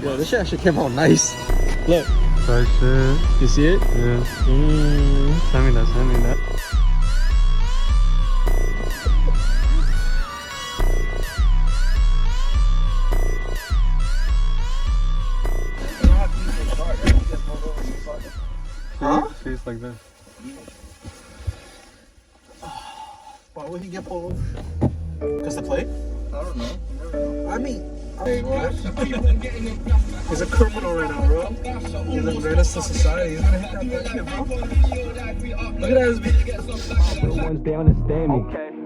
Yeah, this shit actually came out nice. Look, That shit. you see it? Yeah. Send me that. Send me that. Huh? Face like that. Why would he get pulled over? Because the plate? I don't know. I mean, he's a criminal right now, bro. He's a menace to society. He's gonna hit that kid, bro. Look at that. Real ones, they understand me.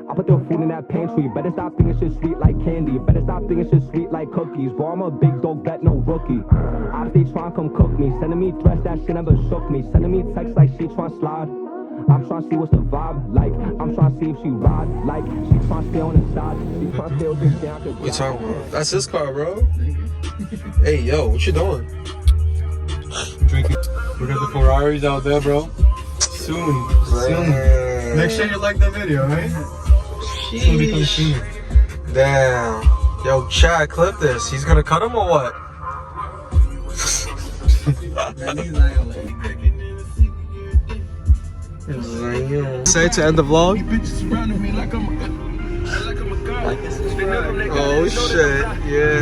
I put the food in that pantry. Better stop thinking shit sweet like candy. Better stop thinking shit sweet like cookies. Boy, I'm a big dog, bet no rookie. Obviously trying to come cook me. Sending me threats, that shit never shook me. Sending me texts like she trying to slide. I'm trying to see what's the vibe like. I'm trying to see if she ride like. She trying to stay on the side. She trying to stay with this down. What you talking about? That's his car, bro. Hey, yo, what you doing? Drinking. We got the Ferraris out there, bro. Soon. Soon. Make sure you like the video, right? Soon becomes soon. Damn. Yo, Chad, clip this. He's gonna cut him or what? Say to end the vlog. Oh shit, yeah.